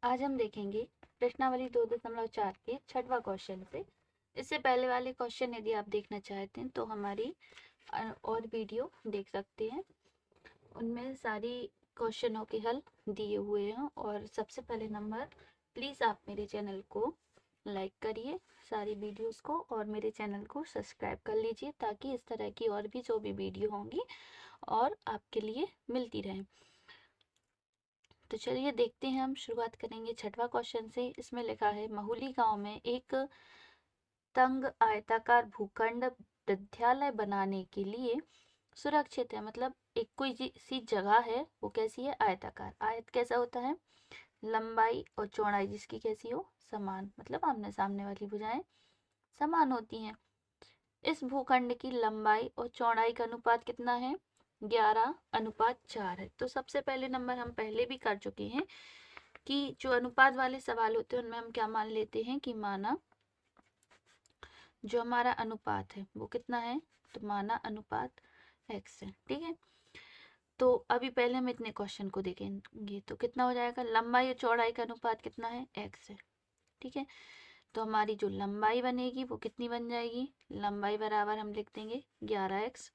आज हम देखेंगे प्रश्नावली 2.4 के छठवां क्वेश्चन से। इससे पहले वाले क्वेश्चन यदि आप देखना चाहते हैं तो हमारी और वीडियो देख सकते हैं। उनमें सारी क्वेश्चनों के हल दिए हुए हैं। और सबसे पहले नंबर, प्लीज़ आप मेरे चैनल को लाइक करिए सारी वीडियोस को और मेरे चैनल को सब्सक्राइब कर लीजिए ताकि इस तरह की और भी जो भी वीडियो होंगी और आपके लिए मिलती रहें। तो चलिए देखते हैं, हम शुरुआत करेंगे छठवां क्वेश्चन से। इसमें लिखा है, महुली गांव में एक तंग आयताकार भूखंड विद्यालय बनाने के लिए सुरक्षित है। मतलब एक कोई सी जगह है, वो कैसी है? आयताकार। आयत कैसा होता है? लंबाई और चौड़ाई जिसकी कैसी हो? समान। मतलब आमने सामने वाली भुजाएं समान होती हैं। इस भूखंड की लंबाई और चौड़ाई का अनुपात कितना है? 11:4 है। तो सबसे पहले नंबर हम पहले भी कर चुके हैं कि जो अनुपात वाले सवाल होते हैं उनमें हम क्या मान लेते हैं कि माना जो हमारा अनुपात है वो कितना है, तो माना अनुपात x है। ठीक है, तो अभी पहले हम इतने क्वेश्चन को देखेंगे तो कितना हो जाएगा? लंबाई और चौड़ाई का अनुपात कितना है? x है। ठीक है, तो हमारी जो लंबाई बनेगी वो कितनी बन जाएगी? लंबाई बराबर हम लिख देंगे 11x।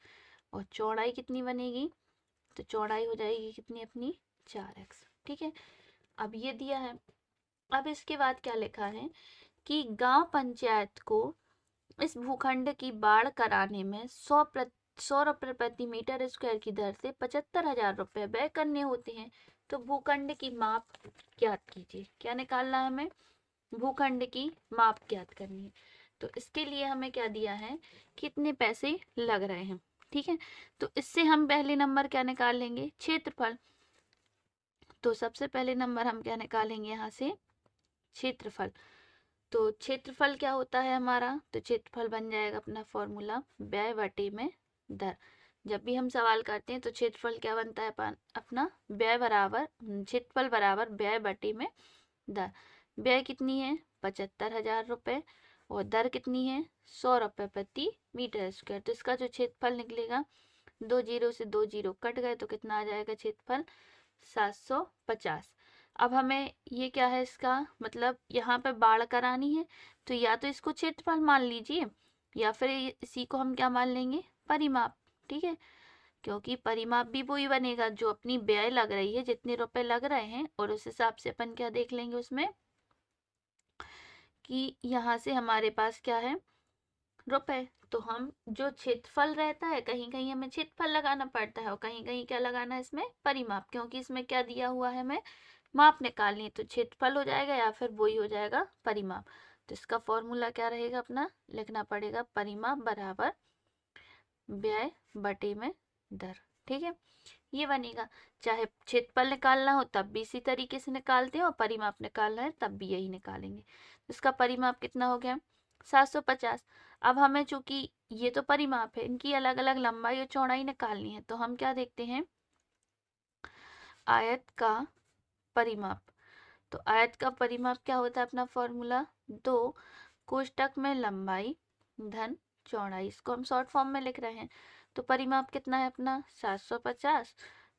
और चौड़ाई कितनी बनेगी? तो चौड़ाई हो जाएगी कितनी अपनी? 4x। ठीक है, अब ये दिया है। अब इसके बाद क्या लिखा है कि गांव पंचायत को इस भूखंड की बाढ़ कराने में 100 रुपये प्रति मीटर स्क्वायर की दर से 75,000 रुपये व्यय करने होते हैं। तो भूखंड की माप ज्ञात कीजिए। क्या निकालना है हमें? भूखंड की माप ज्ञात करनी है। तो इसके लिए हमें क्या दिया है, कितने पैसे लग रहे हैं। ठीक है, तो इससे हम पहले नंबर क्या निकाल लेंगे? क्षेत्रफल। तो सबसे पहले नंबर हम क्या निकालेंगे यहाँ से? क्षेत्रफल। तो क्षेत्रफल क्या होता है हमारा? तो क्षेत्रफल बन जाएगा अपना फॉर्मूला व्यय बटे में दर। जब भी हम सवाल करते हैं तो क्षेत्रफल क्या बनता है अपना? व्यय बराबर क्षेत्रफल बराबर व्यय बटे में दर। व्यय कितनी है? 75,000 रुपये। और दर कितनी है? 100 रुपये प्रति मीटर स्क्वायर। तो इसका जो क्षेत्रफल निकलेगा, 2 जीरो से 2 जीरो कट गए तो कितना आ जाएगा क्षेत्रफल? 750। अब हमें ये क्या है इसका मतलब, यहाँ पे बाढ़ करानी है तो या तो इसको क्षेत्रफल मान लीजिए या फिर इसी को हम क्या मान लेंगे? परिमाप। ठीक है, क्योंकि परिमाप भी वही बनेगा जो अपनी व्यय लग रही है, जितने रुपए लग रहे हैं, और उस हिसाब से अपन क्या देख लेंगे उसमें कि यहाँ से हमारे पास क्या है? रुपए। तो हम जो क्षेत्रफल रहता है, कहीं कहीं हमें क्षेत्रफल लगाना पड़ता है और कहीं कहीं क्या लगाना है इसमें? परिमाप। क्योंकि इसमें क्या दिया हुआ है, हमें माप निकालनी है। तो क्षेत्रफल हो जाएगा या फिर वही हो जाएगा परिमाप। तो इसका फॉर्मूला क्या रहेगा अपना? लिखना पड़ेगा परिमाप बराबर व्यय बटे में दर। ठीक है, ये बनेगा। चाहे क्षेत्रफल निकालना हो तब भी इसी तरीके से निकालते हैं और परिमाप निकालना है तब भी यही निकालेंगे। इसका परिमाप कितना हो गया? 750। अब हमें चूंकि ये तो परिमाप है, इनकी अलग अलग लंबाई और चौड़ाई निकालनी है, तो हम क्या देखते हैं? आयत का परिमाप। तो आयत का परिमाप क्या होता है अपना फॉर्मूला? 2 कोष्टक में लंबाई धन चौड़ाई। इसको हम शॉर्ट फॉर्म में लिख रहे हैं। तो परिमाप कितना है अपना? 750।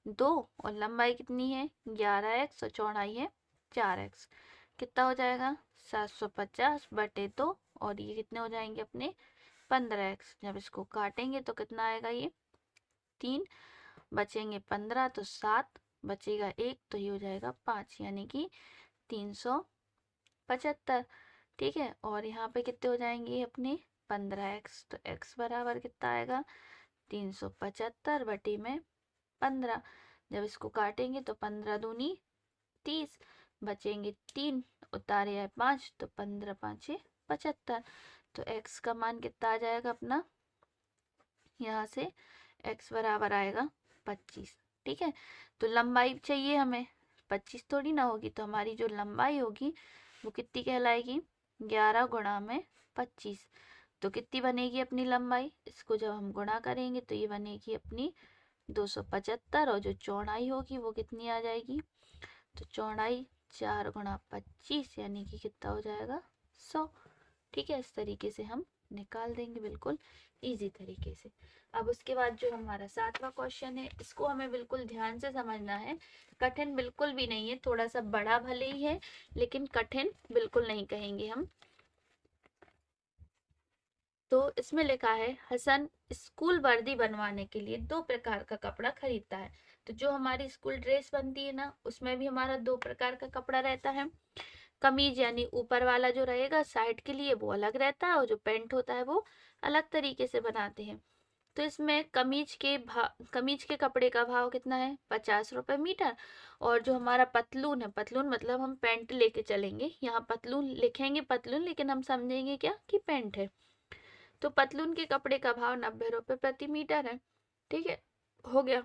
2 और लंबाई कितनी है? 11x और चौड़ाई है 4x। कितना हो जाएगा? 750 बटे 2 और ये कितने हो जाएंगे अपने? 15x। जब इसको काटेंगे तो कितना आएगा? ये 3 बचेंगे 15 तो 7 बचेगा 1 तो ये हो जाएगा 5, यानी कि 375। ठीक है, और यहाँ पे कितने हो जाएंगे अपने? 15x। तो x बराबर कितना आएगा? 375 बटे में 15। जब इसको काटेंगे तो 15 दूनी 30, बचेंगे 3, उतारे है 5 तो 15 5 75। तो x का मान कितना आ जाएगा अपना? यहाँ से x बराबर आएगा 25। ठीक है, तो लंबाई चाहिए हमें, 25 थोड़ी ना होगी। तो हमारी जो लंबाई होगी वो कितनी कहलाएगी? 11 गुणा में 25। तो कितनी बनेगी अपनी लंबाई? इसको जब हम गुणा करेंगे तो ये बनेगी अपनी 275। और जो चौड़ाई होगी वो कितनी आ जाएगी? तो चौड़ाई 4 गुणा 25 यानी कि कितना हो जाएगा? 100। ठीक है, इस तरीके से हम निकाल देंगे बिल्कुल इजी तरीके से। अब उसके बाद जो हमारा 7वां क्वेश्चन है, इसको हमें बिल्कुल ध्यान से समझना है। कठिन बिल्कुल भी नहीं है, थोड़ा सा बड़ा भले ही है लेकिन कठिन बिल्कुल नहीं कहेंगे हम। तो इसमें लिखा है हसन स्कूल वर्दी बनवाने के लिए 2 प्रकार का कपड़ा खरीदता है। तो जो हमारी स्कूल ड्रेस बनती है ना, उसमें भी हमारा 2 प्रकार का कपड़ा रहता है। कमीज यानी ऊपर वाला जो रहेगा साइड के लिए वो अलग रहता है, और जो पैंट होता है वो अलग तरीके से बनाते हैं। तो इसमें कमीज के कपड़े का भाव कितना है, 50 रुपए मीटर। और जो हमारा पतलून है, पतलून मतलब हम पैंट लेके चलेंगे, यहाँ पतलून लिखेंगे पतलून, लेकिन हम समझेंगे क्या कि पैंट है। तो पतलून के कपड़े का भाव 90 रुपए प्रति मीटर है। ठीक है, हो गया।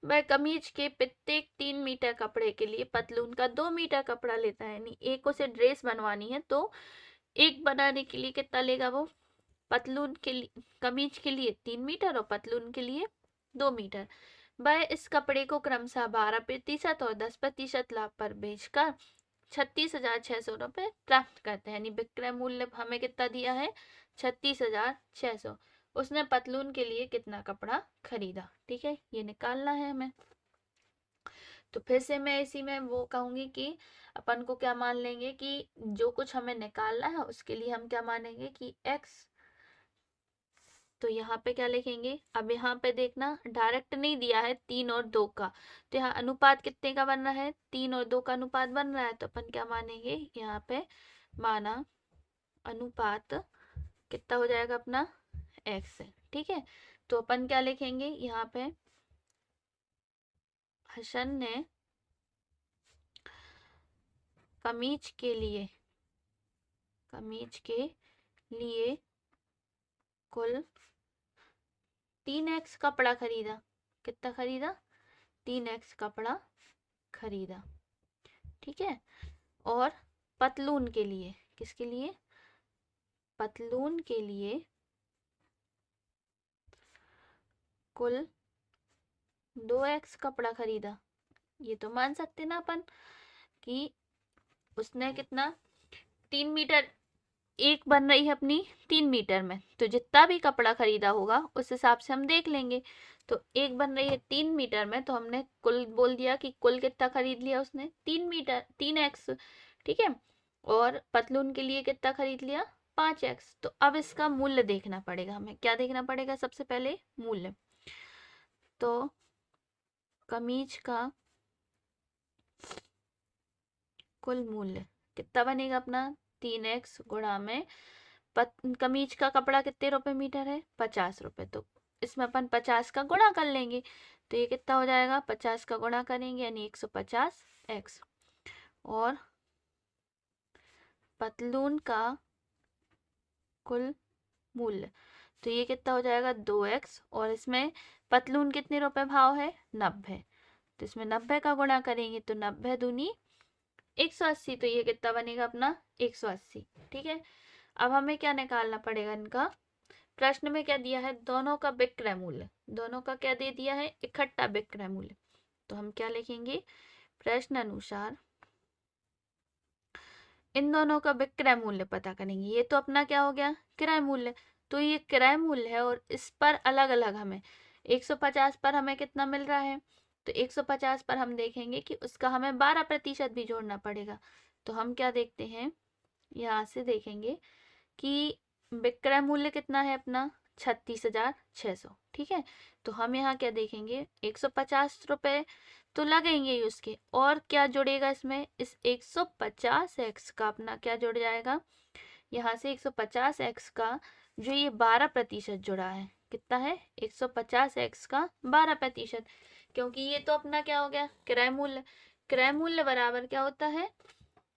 वह कमीज के प्रत्येक 3 मीटर कपड़े के लिए पतलून का 2 मीटर कपड़ा लेता है। यानी एक उसे ड्रेस बनवानी है तो एक बनाने के लिए कितना लेगा वो, पतलून के लिए, कमीज के लिए 3 मीटर और पतलून के लिए 2 मीटर। वह इस कपड़े को क्रमशः 12% और 10% लाभ पर बेचकर 36,600 रुपये प्राप्त करते हैं। यानी विक्रय मूल्य हमें कितना दिया है, 36,600। उसने पतलून के लिए कितना कपड़ा खरीदा, ठीक है, ये निकालना है हमें। तो फिर से मैं इसी में वो कहूंगी कि अपन को क्या मान लेंगे कि जो कुछ हमें निकालना है उसके लिए हम क्या मानेंगे कि x। तो यहाँ पे क्या लिखेंगे, अब यहाँ पे देखना डायरेक्ट नहीं दिया है 3 और 2 का, तो यहाँ अनुपात कितने का बन रहा है, 3 और 2 का अनुपात बन रहा है। तो अपन क्या मानेंगे, यहाँ पे माना अनुपात कितना हो जाएगा अपना x है। ठीक है, तो अपन क्या लिखेंगे यहाँ पे, हसन ने कमीज के लिए कुल 3x कपड़ा खरीदा। कितना खरीदा, 3x कपड़ा खरीदा। ठीक है, और पतलून के लिए, किसके लिए, पतलून के लिए कुल 2x कपड़ा खरीदा। ये तो मान सकते ना अपन कि उसने कितना, 3 मीटर, एक बन रही है अपनी 3 मीटर में, तो जितना भी कपड़ा खरीदा होगा उस हिसाब से हम देख लेंगे। तो एक बन रही है 3 मीटर में, तो हमने कुल बोल दिया कि कुल कितना खरीद लिया उसने, 3 मीटर, 3x। ठीक है, और पतलून के लिए कितना खरीद लिया, 5x। तो अब इसका मूल्य देखना पड़ेगा हमें, क्या देखना पड़ेगा, सबसे पहले मूल्य। तो कमीज का कुल मूल्य कितना बनेगा अपना, 3x गुणा में कमीज का कपड़ा कितने रुपए मीटर है, 50 रुपए। तो इसमें अपन 50 का गुणा कर लेंगे, तो ये कितना हो जाएगा, 50 का गुणा करेंगे यानी 150x। और पतलून का कुल मूल्य, तो ये कितना हो जाएगा 2x, और इसमें पतलून कितने रुपए भाव है, 90। तो इसमें 90 का गुणा करेंगे तो 90 दूनी 180, तो ये कितना बनेगा अपना 180। ठीक है, अब हमें क्या निकालना पड़ेगा इनका, प्रश्न में क्या दिया है, दोनों का विक्रय मूल्य, दोनों का क्या दे दिया है, इकट्ठा विक्रय मूल्य। तो हम क्या लिखेंगे, प्रश्न अनुसार इन दोनों का विक्रय मूल्य पता करेंगे। ये तो अपना क्या हो गया, क्रय मूल्य, तो ये क्रय मूल्य है और इस पर अलग अलग हमें 150 पर हमें कितना मिल रहा है, तो 150 पर हम देखेंगे कि उसका हमें 12% भी जोड़ना पड़ेगा। तो हम क्या देखते हैं, यहाँ से देखेंगे कि विक्रय मूल्य कितना है अपना 36,600। ठीक है, तो हम यहाँ क्या देखेंगे, 150 रुपए तो लगेंगे ही उसके, और क्या जुड़ेगा इसमें, इस 150x का अपना क्या जुड़ जाएगा, यहाँ से 150x का जो ये 12% जुड़ा है, कितना है 150x का 12%, क्योंकि ये तो अपना क्या हो गया, क्रय मूल्य। क्रय मूल्य बराबर क्या होता है,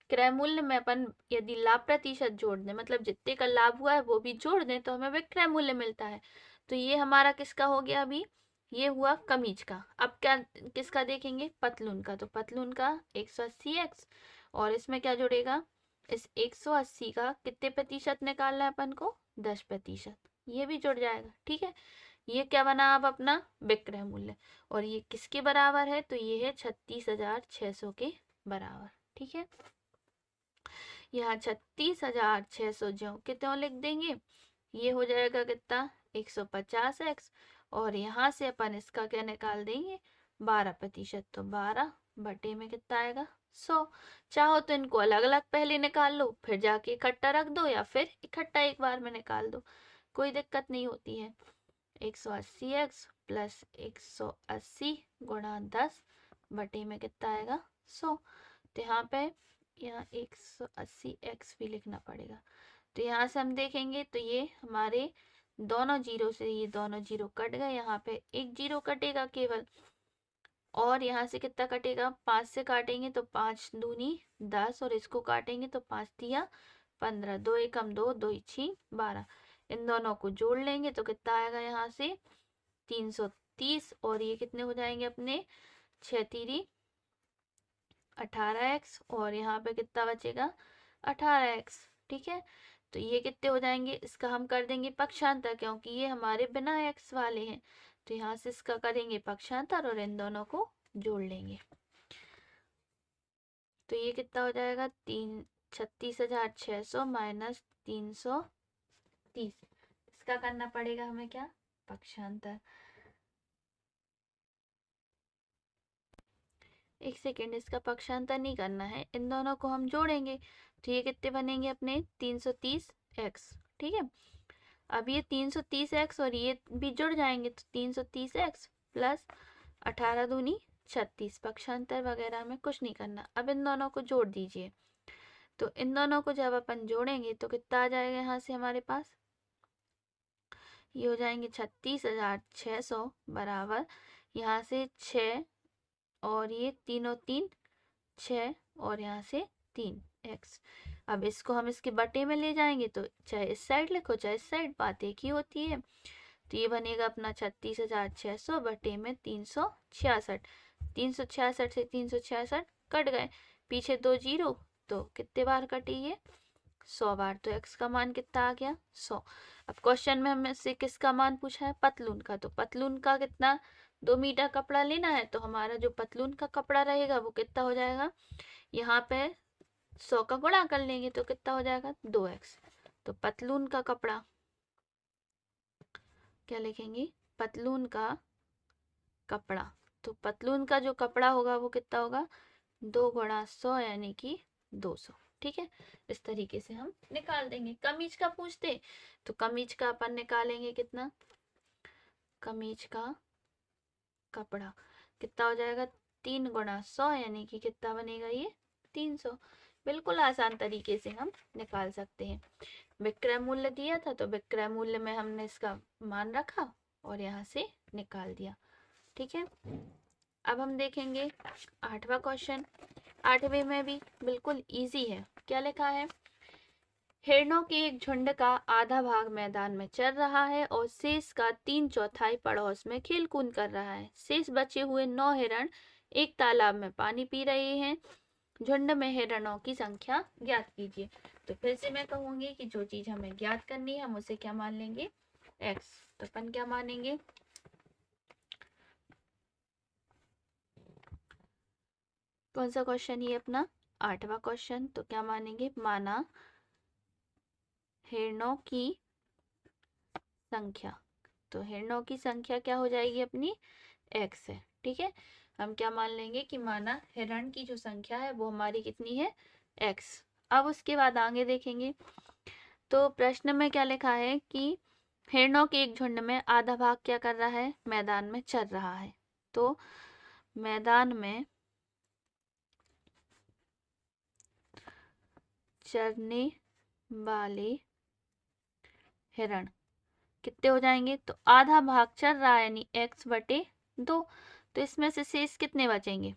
क्रय मूल्य में अपन यदि लाभ प्रतिशत जोड़ दें, मतलब जितने का लाभ हुआ है वो भी जोड़ दें, तो हमें विक्रय मूल्य मिलता है। तो ये हमारा किसका हो गया, अभी ये हुआ कमीज का। अब क्या किसका देखेंगे, पतलून का। तो पतलून का 180x, और इसमें क्या जुड़ेगा, इस 180 का कितने प्रतिशत निकालना है अपन को, 10%, ये भी जुड़ जाएगा। ठीक है, ये क्या बना अब अपना विक्रय मूल्य, और ये किसके बराबर है, तो ये है 36,600 के बराबर। ठीक है, यहाँ 36,600 जो कितने लिख देंगे, ये हो जाएगा कितना 150x, और यहाँ से अपन इसका क्या निकाल देंगे 12%, तो 12 बटे में कितना आएगा 100। चाहो तो इनको अलग अलग पहले निकाल लो, फिर जाके इकट्ठा रख दो, या फिर इकट्ठा एक बार में निकाल दो, कोई दिक्कत नहीं होती है। 180x प्लस 180 गुणा 10 बटे में कितना आएगा 100। तो यहाँ पे यहाँ 180x भी लिखना पड़ेगा। तो यहाँ से हम देखेंगे तो ये हमारे दोनों जीरो से ये दोनों जीरो कट गए, यहाँ पे एक जीरो कटेगा केवल, और यहाँ से कितना कटेगा 5 से काटेंगे तो 5 दूनी 10, और इसको काटेंगे तो 5 तिया 15, 2 एकम 2, 2 6 12। इन दोनों को जोड़ लेंगे तो कितना आएगा यहाँ से 330, और ये कितने हो जाएंगे अपने 6 तिरी 18x, और यहाँ पे कितना बचेगा 18x। ठीक है, तो ये कितने हो जाएंगे, इसका हम कर देंगे पक्षांतर, क्योंकि ये हमारे बिना x वाले हैं, तो यहाँ से इसका करेंगे पक्षांतर और इन दोनों को जोड़ लेंगे। तो ये कितना हो जाएगा 36,600 माइनस 330, इसका करना पड़ेगा हमें क्या पक्षांतर। एक सेकेंड, इसका पक्षांतर नहीं करना है, इन दोनों को हम जोड़ेंगे, तो ये कितने बनेंगे अपने 330x। ठीक है, अब ये 330x और ये भी जुड़ जाएंगे, तो 330x प्लस 18 दूनी 36, पक्षांतर वगैरह हमें कुछ नहीं करना। अब इन दोनों को जोड़ दीजिए, तो इन दोनों को जब अपन जोड़ेंगे तो कितना आ जाएगा यहाँ से हमारे पास, ये हो जाएंगे 36,600 बराबर यहाँ से 6 और ये तीनों 3 6, और यहाँ से 3x। अब इसको हम इसके बटे में ले जाएंगे, तो चाहे इस साइड लिखो चाहे इस साइड, बात एक ही होती है। तो ये बनेगा अपना 36,600 बटे में 366। 366 से 366 कट गए, पीछे 2 जीरो, तो कितने बार कटी ये 100 बार, तो x का मान कितना आ गया 100। अब क्वेश्चन में हमें से किसका मान पूछा है पतलून का, तो पतलून का कितना 2 मीटर कपड़ा लेना है, तो हमारा जो पतलून का कपड़ा रहेगा वो कितना हो जाएगा, यहाँ पे 100 का गुणा कर लेंगे तो कितना हो जाएगा 2x। तो पतलून का कपड़ा क्या लिखेंगे, पतलून का कपड़ा, तो पतलून का जो कपड़ा होगा वो कितना होगा 2 गुणा 100 यानी कि 200। ठीक है, इस तरीके से हम निकाल देंगे। कमीज का पूछते तो कमीज का अपन निकालेंगे कितना, कमीज का कपड़ा कितना हो जाएगा 3 गुणा 100 यानी कि कितना बनेगा ये 300। बिल्कुल आसान तरीके से हम निकाल सकते हैं। विक्रय मूल्य दिया था तो विक्रय मूल्य में हमने इसका मान रखा और यहाँ से निकाल दिया। ठीक है, अब हम देखेंगे 8वां क्वेश्चन। 8वें में भी बिल्कुल इजी है। क्या लिखा है, हिरणों के एक झुंड का आधा भाग मैदान में चल रहा है और शेष का 3/4 पड़ोस में खेल कूद कर रहा है। शेष बचे हुए 9 हिरण एक तालाब में पानी पी रहे हैं। झुंड में हिरणों की संख्या ज्ञात कीजिए। तो फिर से मैं कहूंगी कि जो चीज हमें ज्ञात करनी है हम उसे क्या मान लेंगे x। तो अपन क्या मानेंगे, कौन सा क्वेश्चन ये अपना 8वां क्वेश्चन। तो क्या मानेंगे, माना हिरणों की संख्या, तो हिरणों की संख्या क्या हो जाएगी अपनी x है। ठीक है, हम क्या मान लेंगे कि माना हिरण की जो संख्या है वो हमारी कितनी है x। अब उसके बाद आगे देखेंगे तो प्रश्न में क्या लिखा है कि हिरणों के एक झुंड में आधा भाग क्या कर रहा है, मैदान में चल रहा है। तो मैदान में चरने वाले हिरण कितने हो जाएंगे, तो आधा भाग चल रहा है यानी x/2। तो इसमें से शेष कितने बचेंगे,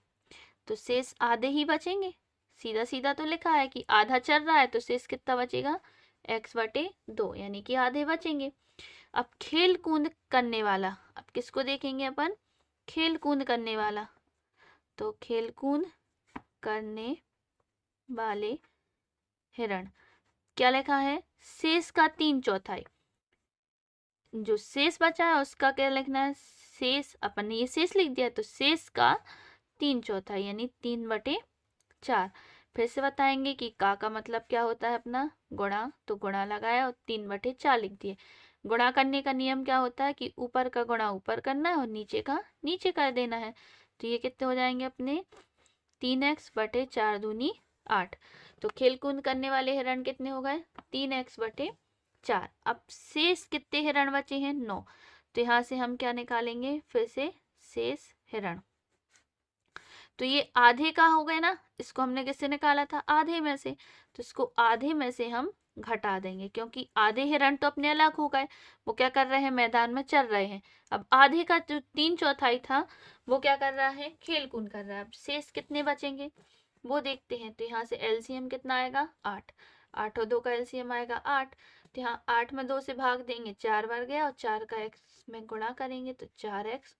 तो शेष आधे ही बचेंगे। सीधा सीधा तो लिखा है कि आधा चल रहा है तो शेष कितना बचेगा x/2 यानी कि आधे बचेंगे। अब खेल कूद करने वाला, अब किसको देखेंगे अपन, खेल कूद करने वाला। तो खेल कूद करने वाले हिरण क्या लिखा है, शेष का 3/4, जो शेष बचा है उसका क्या लिखना है, शेष अपन ने ये शेष लिख दिया तो शेष का 3/4 यानी 3/4। फिर से बताएंगे कि का मतलब क्या होता है अपना गुणा, तो गुणा लगाया और 3/4 लिख दिए। गुणा करने का नियम क्या होता है कि ऊपर का गुणा ऊपर करना है और नीचे का नीचे कर देना है। तो ये कितने हो जाएंगे अपने 3x/4 दूनी 8। तो खेल कूद करने वाले हिरण कितने हो गए 3x/4। अब शेष कितने हिरण बचे हैं 9। तो यहाँ से हम क्या निकालेंगे फिर से शेष हिरण। तो ये आधे का हो गया ना, इसको हमने किससे निकाला था आधे में से, तो इसको आधे में से हम घटा देंगे क्योंकि आधे हिरण तो अपने अलग हो गए, वो क्या कर रहे हैं मैदान में चल रहे हैं। अब आधे का जो 3/4 था वो क्या कर रहा है खेल कूद कर रहा है। अब शेष कितने बचेंगे वो देखते हैं। तो यहाँ से एलसीएम कितना आएगा 8, 8 और 2 का एलसीएम आएगा 8। तो यहाँ 8 में 2 से भाग देंगे 4 बार गया और 4 का x में गुणा करेंगे तो 4x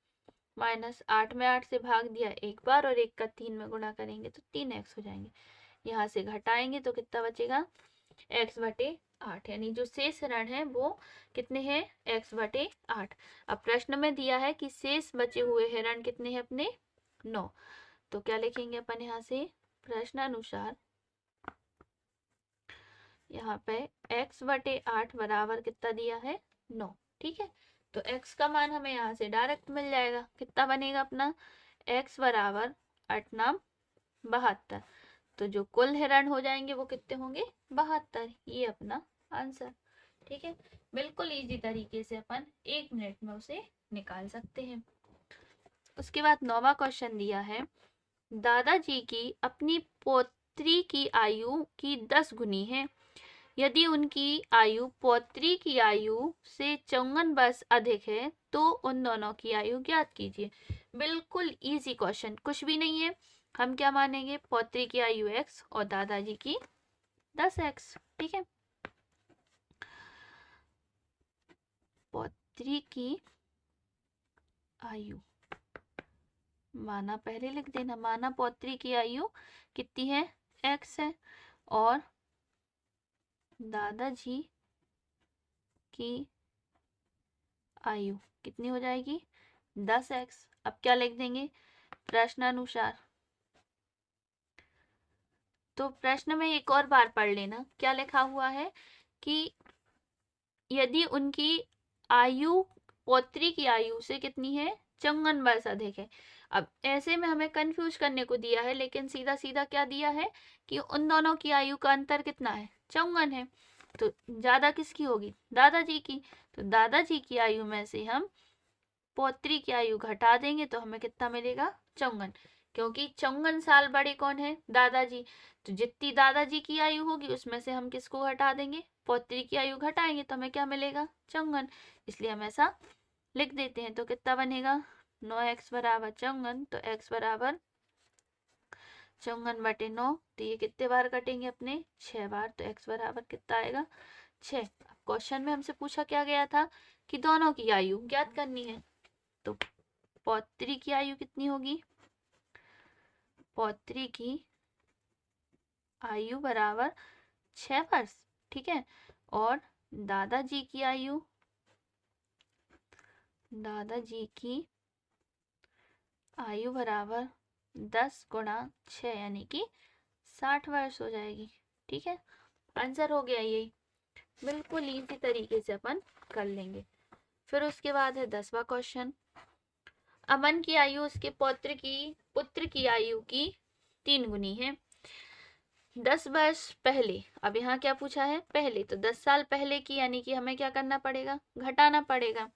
माइनस 8 में 8 से भाग दिया एक बार और 1 का 3 में गुणा करेंगे तो 3x हो जाएंगे। यहाँ से घटाएंगे तो कितना बचेगा x/8, यानी जो शेष ऋण है वो कितने हैं x/8। अब प्रश्न में दिया है कि शेष बचे हुए ऋण कितने हैं अपने 9। तो क्या लिखेंगे अपन यहाँ से प्रश्न अनुसार यहाँ पे x/8 बराबर कितना दिया है 9। ठीक है, तो x का मान हमें यहाँ से डायरेक्ट मिल जाएगा। कितना बनेगा अपना x बराबर 8 नाम 72। तो जो कुल हिरण हो जाएंगे वो कितने होंगे 72। ये अपना आंसर। ठीक है, बिल्कुल इजी तरीके से अपन 1 मिनट में उसे निकाल सकते हैं। उसके बाद 9वां क्वेश्चन दिया है दादाजी की अपनी पौत्री की आयु की 10 गुनी है। यदि उनकी आयु पौत्री की आयु से 54 वर्ष अधिक है तो उन दोनों की आयु ज्ञात कीजिए। बिल्कुल इजी क्वेश्चन, कुछ भी नहीं है। हम क्या मानेंगे पौत्री की आयु x और दादाजी की 10x। ठीक है, पौत्री की आयु माना पहले लिख देना, माना पौत्री की आयु कितनी है x है और दादाजी की आयु कितनी हो जाएगी 10x। अब क्या लिख देंगे प्रश्नानुसार। तो प्रश्न में एक और बार पढ़ लेना क्या लिखा हुआ है कि यदि उनकी आयु पौत्री की आयु से कितनी है 54 वर्ष अधिक है। अब ऐसे में हमें कंफ्यूज करने को दिया है, लेकिन सीधा सीधा क्या दिया है कि उन दोनों की आयु का अंतर कितना है 54 है। तो ज्यादा किसकी होगी दादाजी की। तो दादाजी की आयु में से हम पौत्री की आयु घटा देंगे तो हमें कितना मिलेगा 54, क्योंकि 54 साल बड़े कौन है दादाजी। तो जितनी दादाजी की आयु होगी उसमें से हम किसको घटा देंगे पौत्री की आयु घटाएंगे तो हमें क्या मिलेगा 54। इसलिए हम ऐसा लिख देते हैं। तो कितना बनेगा 9x बराबर 54। तो x बराबर 54/9। तो ये कितने बार कटेंगे अपने 6 बार। तो x बराबर कितना आएगा 6। क्वेश्चन में हमसे पूछा क्या गया था कि दोनों की आयु ज्ञात करनी है। तो पौत्री की आयु कितनी होगी पौत्री की आयु बराबर 6 वर्ष। ठीक है, और दादाजी की आयु बराबर 10 गुणा 6 यानी कि 60 वर्ष हो जाएगी। ठीक है, आंसर हो गया यही। बिल्कुल इजी तरीके से अपन कर लेंगे। फिर उसके बाद है 10वां क्वेश्चन। अमन की आयु उसके पुत्र की आयु की 3 गुनी है 10 वर्ष पहले। अब यहाँ क्या पूछा है पहले, तो 10 साल पहले की, यानी कि हमें क्या करना पड़ेगा घटाना पड़ेगा।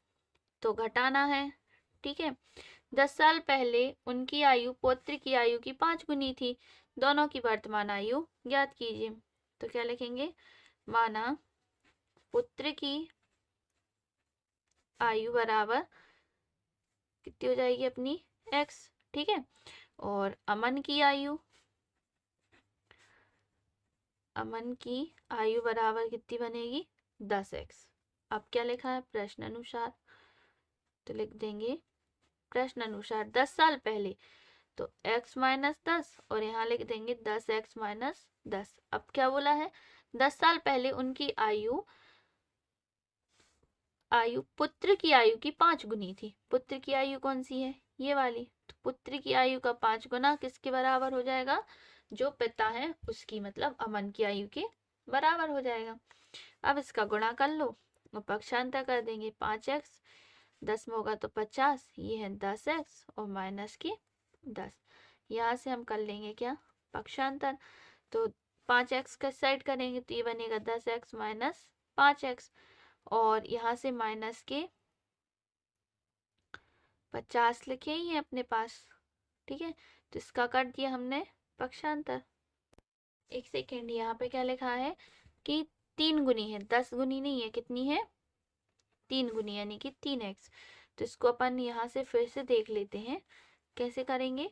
तो घटाना है। ठीक है, 10 साल पहले उनकी आयु पौत्र की आयु की 5 गुनी थी। दोनों की वर्तमान आयु ज्ञात कीजिए। तो क्या लिखेंगे माना पुत्र की आयु बराबर कितनी हो जाएगी अपनी x। ठीक है, और अमन की आयु बराबर कितनी बनेगी 10x। अब क्या लिखा है प्रश्न अनुसार, तो लिख देंगे प्रश्न अनुसार 10 साल पहले तो x माइनस 10 और यहाँ लिख देंगे 10x माइनस 10। अब क्या बोला है 10 साल पहले उनकी आयु पुत्र की आयु की 5 गुनी थी। पुत्र की आयु कौन सी है ये वाली। तो पुत्र की आयु का 5 गुना किसके बराबर हो जाएगा जो पिता है उसकी मतलब अमन की आयु के बराबर हो जाएगा। अब इसका गुणा कर लो और पक्षांतर कर देंगे। 5x 10 में होगा तो 50, ये है 10x और माइनस की 10। यहाँ से हम कर लेंगे क्या, पक्षांतर। तो 5x का साइड करेंगे तो ये बनेगा 10x माइनस 5x, और यहाँ से माइनस के 50 लिखे ही है अपने पास, ठीक है। तो इसका कर दिया हमने पक्षांतर। एक सेकेंड, यहाँ पे क्या लिखा है कि 3 गुनी है, 10 गुनी नहीं है, कितनी है 3 गुनी, यानी कि 3x। तो इसको अपन यहाँ से फिर से देख लेते हैं कैसे करेंगे।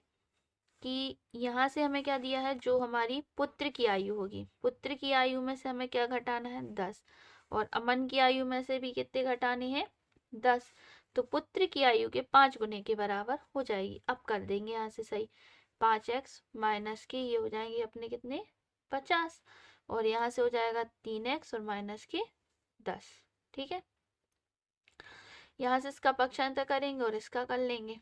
कि यहाँ से हमें क्या दिया है, जो हमारी पुत्र की आयु होगी, पुत्र की आयु में से हमें क्या घटाना है 10, और अमन की आयु में से भी कितने घटाने हैं 10। तो पुत्र की आयु के 5 गुने के बराबर हो जाएगी। अब कर देंगे यहाँ से सही, 5x माइनस के ये हो जाएंगे अपने कितने 50, और यहाँ से हो जाएगा 3x और माइनस के 10, ठीक है। यहाँ से इसका पक्षांतर करेंगे और इसका कर लेंगे,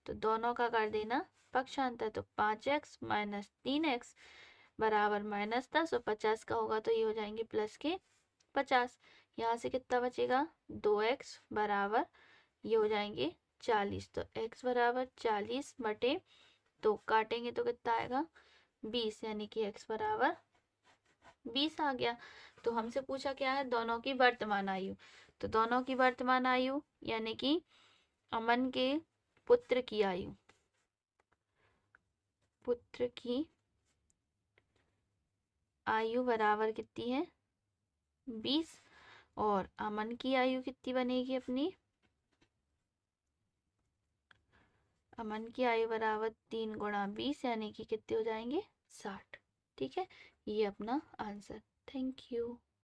तो दोनों का कर देना पक्षांतर। तो 5x माइनस 3x बराबर माइनस 10, और 50 का होगा तो ये हो जाएंगे प्लस के 50। यहाँ से कितना बचेगा 2x बराबर ये हो जाएंगे 40। तो x बराबर 40 बटे, तो काटेंगे तो कितना आएगा 20, यानी कि x बराबर 20 आ गया। तो हमसे पूछा क्या है, दोनों की वर्तमान आयु। तो दोनों की वर्तमान आयु यानी कि अमन के पुत्र की आयु, पुत्र की आयु बराबर कितनी है 20, और अमन की आयु कितनी बनेगी अपनी, अमन की आयु बराबर 3 गुणा 20, यानी कि कितने हो जाएंगे 60, ठीक है। ये अपना आंसर। Thank you.